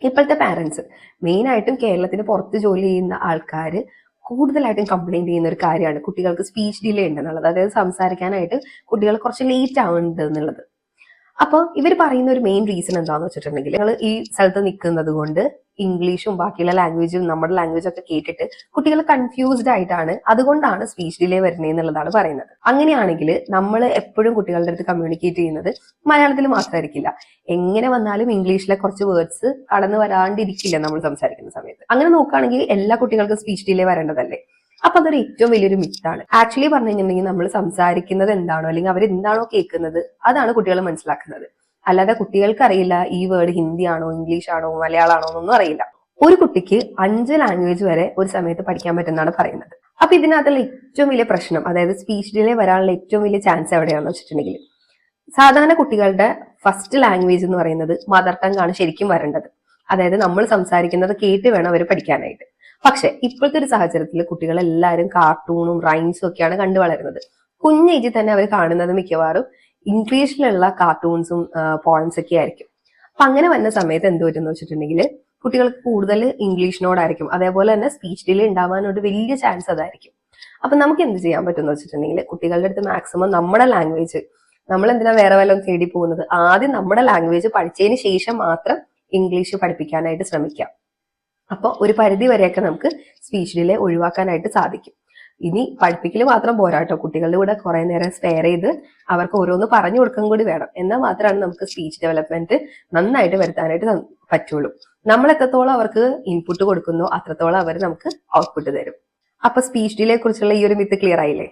ഇപ്പോഴത്തെ പാരന്റ്സ് മെയിനായിട്ടും കേരളത്തിന് പുറത്ത് ജോലി ചെയ്യുന്ന ആൾക്കാർ കൂടുതലായിട്ടും കംപ്ലൈന്റ് ചെയ്യുന്ന ഒരു കാര്യമാണ് കുട്ടികൾക്ക് സ്പീച്ച് ഡിലേ ഉണ്ടെന്നുള്ളത്. അതായത് സംസാരിക്കാനായിട്ട് കുട്ടികൾ കുറച്ച് ലേറ്റ് ആവുന്നുണ്ട് എന്നുള്ളത്. അപ്പോൾ ഇവർ പറയുന്ന ഒരു മെയിൻ റീസൺ എന്താണെന്ന് വെച്ചിട്ടുണ്ടെങ്കിൽ, നിങ്ങൾ ഈ സ്ഥലത്ത് നിൽക്കുന്നത് കൊണ്ട് ഇംഗ്ലീഷും ബാക്കിയുള്ള ലാംഗ്വേജും നമ്മുടെ ലാംഗ്വേജും ഒക്കെ കേട്ടിട്ട് കുട്ടികൾ കൺഫ്യൂസ്ഡ് ആയിട്ടാണ്, അതുകൊണ്ടാണ് സ്പീച്ച് ഡിലേ വരുന്നത് എന്നുള്ളതാണ് പറയുന്നത്. അങ്ങനെയാണെങ്കിൽ നമ്മൾ എപ്പോഴും കുട്ടികളുടെ അടുത്ത് കമ്മ്യൂണിക്കേറ്റ് ചെയ്യുന്നത് മലയാളത്തിൽ മാത്രമായിരിക്കില്ല. എങ്ങനെ വന്നാലും ഇംഗ്ലീഷിലെ കുറച്ച് വേർഡ്സ് കടന്നു വരാണ്ടിരിക്കില്ല നമ്മൾ സംസാരിക്കുന്ന സമയത്ത്. അങ്ങനെ നോക്കുകയാണെങ്കിൽ എല്ലാ കുട്ടികൾക്കും സ്പീച്ച് ഡിലേ വരേണ്ടതല്ലേ? അപ്പൊ അതൊരു ഏറ്റവും വലിയൊരു മിത്താണ്. ആക്ച്വലി പറഞ്ഞു കഴിഞ്ഞിട്ടുണ്ടെങ്കിൽ നമ്മൾ സംസാരിക്കുന്നത് എന്താണോ അല്ലെങ്കിൽ അവർ എന്താണോ കേൾക്കുന്നത് അതാണ് കുട്ടികൾ മനസ്സിലാക്കുന്നത്. അല്ലാതെ കുട്ടികൾക്ക് അറിയില്ല ഈ വേർഡ് ഹിന്ദി ആണോ ഇംഗ്ലീഷ് ആണോ മലയാളമാണോ എന്നൊന്നും അറിയില്ല. ഒരു കുട്ടിക്ക് 5 ലാംഗ്വേജ് വരെ ഒരു സമയത്ത് പഠിക്കാൻ പറ്റുന്നതാണ് പറയുന്നത്. അപ്പൊ ഇതിനകത്തുള്ള ഏറ്റവും വലിയ പ്രശ്നം, അതായത് സ്പീച്ച് ഡിലേ വരാനുള്ള ഏറ്റവും വലിയ ചാൻസ് എവിടെയാണെന്ന് വെച്ചിട്ടുണ്ടെങ്കിൽ, സാധാരണ കുട്ടികളുടെ ഫസ്റ്റ് ലാംഗ്വേജ് എന്ന് പറയുന്നത് മദർ ടങ് ആണ് ശരിക്കും വരേണ്ടത്. അതായത് നമ്മൾ സംസാരിക്കുന്നത് കേട്ട് വേണം അവർ പഠിക്കാനായിട്ട്. പക്ഷെ ഇപ്പോഴത്തെ ഒരു സാഹചര്യത്തിൽ കുട്ടികളെല്ലാവരും കാർട്ടൂണും റൈംസും ഒക്കെയാണ് കണ്ടു വളരുന്നത്. കുഞ്ഞേജിൽ തന്നെ അവർ കാണുന്നത് മിക്കവാറും ഇംഗ്ലീഷിലുള്ള കാർട്ടൂൺസും പോയിംസ് ഒക്കെ ആയിരിക്കും. അപ്പൊ അങ്ങനെ വന്ന സമയത്ത് എന്ത് പറ്റുമെന്ന് വെച്ചിട്ടുണ്ടെങ്കിൽ കുട്ടികൾക്ക് കൂടുതൽ ഇംഗ്ലീഷിനോടായിരിക്കും, അതേപോലെ തന്നെ സ്പീച്ച് ഡിലേ ഉണ്ടാവാനൊരു വലിയ ചാൻസ് അതായിരിക്കും. അപ്പൊ നമുക്ക് എന്ത് ചെയ്യാൻ പറ്റുമെന്ന് വെച്ചിട്ടുണ്ടെങ്കിൽ, കുട്ടികളുടെ അടുത്ത് മാക്സിമം നമ്മുടെ ലാംഗ്വേജ്, നമ്മൾ എന്തിനാ വേറെ വല്ലതും തേടി പോകുന്നത്, ആദ്യം നമ്മുടെ ലാംഗ്വേജ് പഠിച്ചതിന് ശേഷം മാത്രം ഇംഗ്ലീഷ് പഠിപ്പിക്കാനായിട്ട് ശ്രമിക്കാം. അപ്പോൾ ഒരു പരിധി വരെയൊക്കെ നമുക്ക് സ്പീച്ച് ഡിലേ ഒഴിവാക്കാനായിട്ട് സാധിക്കും. ഇനി പഠിപ്പിക്കൽ മാത്രം പോരാട്ടോ, കുട്ടികളുടെ കൂടെ കുറെ നേരം സ്പെയർ ചെയ്ത് അവർക്ക് ഓരോന്ന് പറഞ്ഞു കൊടുക്കാൻ കൂടി വേണം. എന്നാൽ മാത്രമാണ് നമുക്ക് സ്പീച്ച് ഡെവലപ്മെന്റ് നന്നായിട്ട് വരുത്താനായിട്ട് പറ്റുള്ളൂ. നമ്മൾ എത്രത്തോളം അവർക്ക് ഇൻപുട്ട് കൊടുക്കുന്നോ അത്രത്തോളം അവർ നമുക്ക് ഔട്ട്പുട്ട് തരും. അപ്പൊ സ്പീച്ച് ഡിലേ കുറിച്ചുള്ള ഈ ഒരു മിത്ത് ക്ലിയർ ആയില്ലേ?